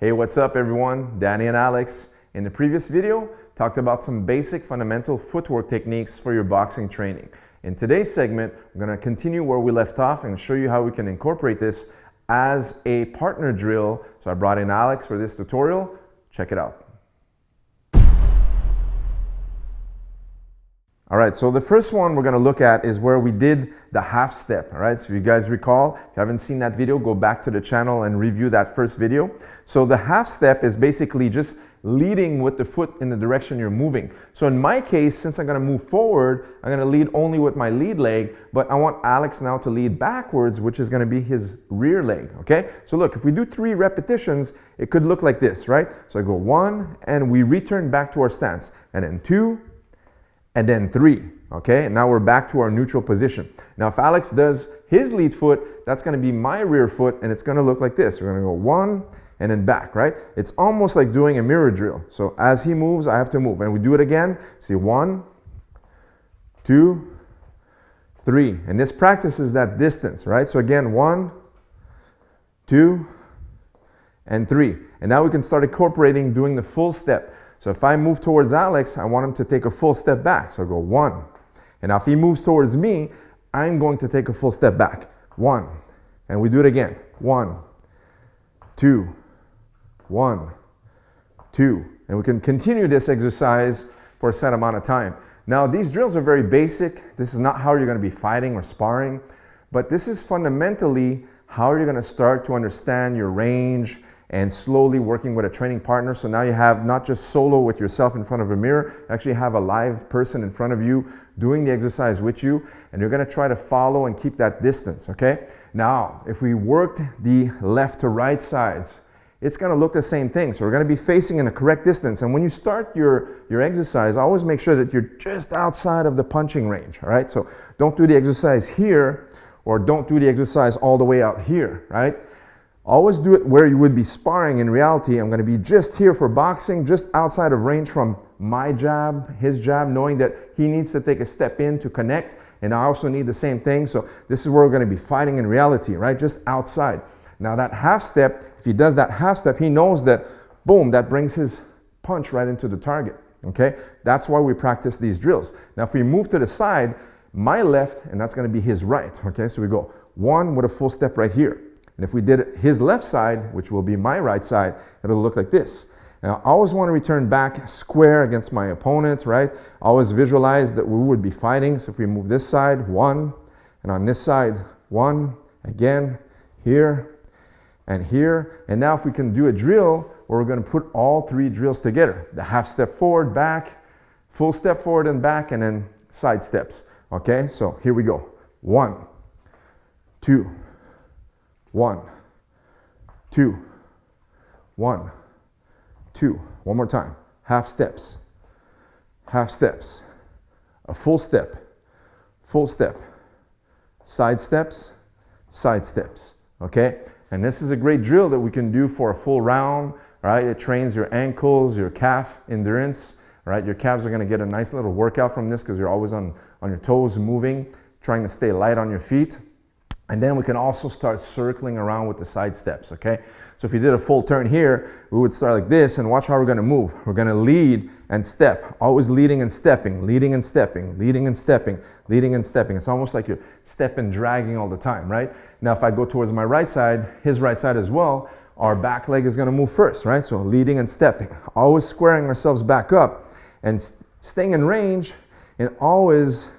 Hey, what's up everyone? Danny and Alex. In the previous video, talked about some basic fundamental footwork techniques for your boxing training. In today's segment, we're going to continue where we left off and show you how we can incorporate this as a partner drill. So I brought in Alex for this tutorial. Check it out. All right, so the first one we're going to look at is where we did the half step. All right, so if you guys recall, if you haven't seen that video, go back to the channel and review that first video. So the half step is basically just leading with the foot in the direction you're moving. So in my case, since I'm going to move forward, I'm going to lead only with my lead leg, but I want Alex now to lead backwards, which is going to be his rear leg. Okay, so look, if we do 3 repetitions, it could look like this, right? So I go 1 and we return back to our stance, and then 2, and then 3, okay? And now we're back to our neutral position. Now if Alex does his lead foot, that's gonna be my rear foot, and it's gonna look like this. We're gonna go 1 and then back, right? It's almost like doing a mirror drill. So as he moves, I have to move. And we do it again. See, 1, 2, 3. And this practices that distance, right? So again, 1, 2, and 3. And now we can start incorporating doing the full step. So if I move towards Alex, I want him to take a full step back. So I go 1. And now if he moves towards me, I'm going to take a full step back. 1. And we do it again. 1, 2, 1, 2. And we can continue this exercise for a set amount of time. Now these drills are very basic. This is not how you're going to be fighting or sparring, but this is fundamentally how you're going to start to understand your range and slowly working with a training partner. So now you have not just solo with yourself in front of a mirror, you actually have a live person in front of you doing the exercise with you, and you're gonna try to follow and keep that distance, okay? Now, if we worked the left to right sides, it's gonna look the same thing. So we're gonna be facing in a correct distance. And when you start your exercise, always make sure that you're just outside of the punching range, all right? So don't do the exercise here, or don't do the exercise all the way out here, right? Always do it where you would be sparring. In reality, I'm going to be just here for boxing, just outside of range from my jab, his jab, knowing that he needs to take a step in to connect, and I also need the same thing. So this is where we're going to be fighting in reality, right? Just outside. Now that half step, if he does that half step, he knows that, boom, that brings his punch right into the target, okay? That's why we practice these drills. Now if we move to the side, my left, and that's going to be his right, okay? So we go 1 with a full step right here. And if we did his left side, which will be my right side, it'll look like this. Now, I always want to return back square against my opponent, right? Always visualize that we would be fighting. So if we move this side, 1, and on this side, 1, again, here, and here. And now if we can do a drill where we're going to put all 3 drills together. The half step forward, back, full step forward and back, and then side steps. Okay, so here we go. 1, 2, 1, 2, 1, 2. One more time. Half steps, a full step, side steps, side steps. Okay? And this is a great drill that we can do for a full round. Right? It trains your ankles, your calf endurance. Right? Your calves are going to get a nice little workout from this because you're always on your toes moving, trying to stay light on your feet. And then we can also start circling around with the side steps, okay? So if you did a full turn here, we would start like this, and watch how we're gonna move. We're gonna lead and step, always leading and stepping, leading and stepping, leading and stepping, leading and stepping. It's almost like you're stepping, dragging all the time, right? Now if I go towards my right side, his right side as well, our back leg is gonna move first, right? So leading and stepping, always squaring ourselves back up and staying in range, and always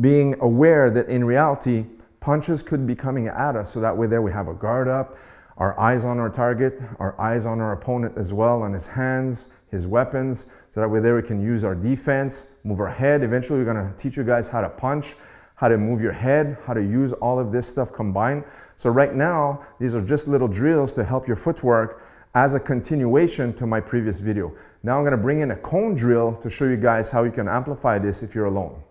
being aware that in reality, punches could be coming at us, so that way there we have a guard up, our eyes on our target, our eyes on our opponent as well, on his hands, his weapons, so that way there we can use our defense, move our head. Eventually we're going to teach you guys how to punch, how to move your head, how to use all of this stuff combined. So right now, these are just little drills to help your footwork as a continuation to my previous video. Now I'm going to bring in a cone drill to show you guys how you can amplify this if you're alone.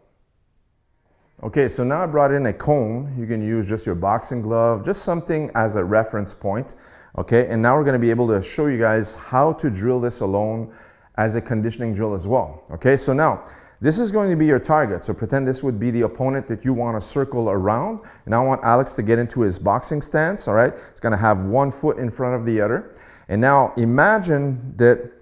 Okay, so now I brought in a cone. You can use just your boxing glove, just something as a reference point. Okay, and now we're going to be able to show you guys how to drill this alone as a conditioning drill as well. Okay, so now this is going to be your target. So pretend this would be the opponent that you want to circle around. And I want Alex to get into his boxing stance. All right, he's going to have one foot in front of the other. And now imagine that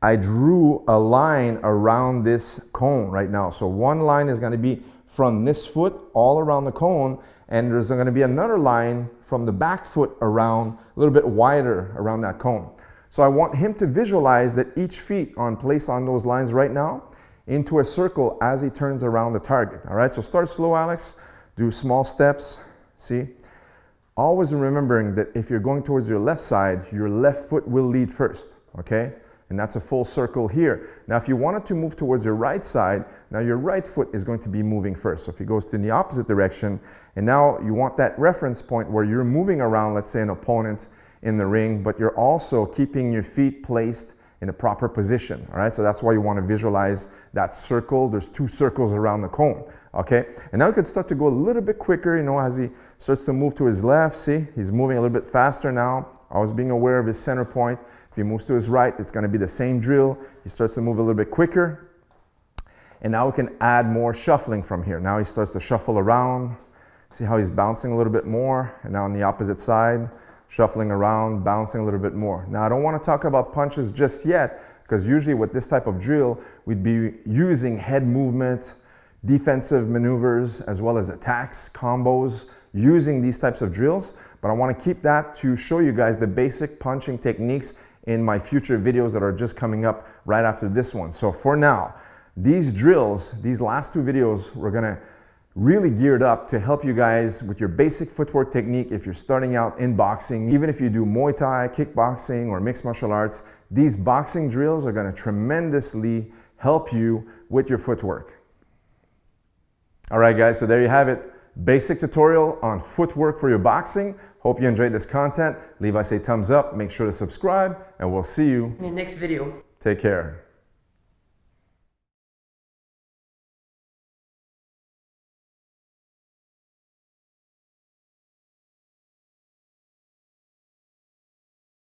I drew a line around this cone right now. So one line is going to be from this foot all around the cone, and there's going to be another line from the back foot around, a little bit wider around that cone. So I want him to visualize that each feet are placed on those lines right now into a circle as he turns around the target. All right, so start slow, Alex. Do small steps. See? Always remembering that if you're going towards your left side, your left foot will lead first, okay? And that's a full circle here. Now, if you wanted to move towards your right side, now your right foot is going to be moving first. So if he goes to the opposite direction, and now you want that reference point where you're moving around, let's say, an opponent in the ring, but you're also keeping your feet placed in a proper position, all right? So that's why you want to visualize that circle. There's two circles around the cone, okay? And now you can start to go a little bit quicker, you know, as he starts to move to his left. See, he's moving a little bit faster now. Always being aware of his center point. If he moves to his right, it's going to be the same drill. He starts to move a little bit quicker. And now we can add more shuffling from here. Now he starts to shuffle around. See how he's bouncing a little bit more. And now on the opposite side, shuffling around, bouncing a little bit more. Now I don't want to talk about punches just yet, because usually with this type of drill, we'd be using head movement, defensive maneuvers, as well as attacks, combos, using these types of drills. But I want to keep that to show you guys the basic punching techniques in my future videos that are just coming up right after this one. So for now, these drills, these last two videos, we're going to really geared up to help you guys with your basic footwork technique if you're starting out in boxing. Even if you do Muay Thai, kickboxing, or mixed martial arts, these boxing drills are going to tremendously help you with your footwork. All right, guys, so there you have it. Basic tutorial on footwork for your boxing. Hope you enjoyed this content. Leave us a thumbs up, make sure to subscribe, and we'll see you in the next video. Take care.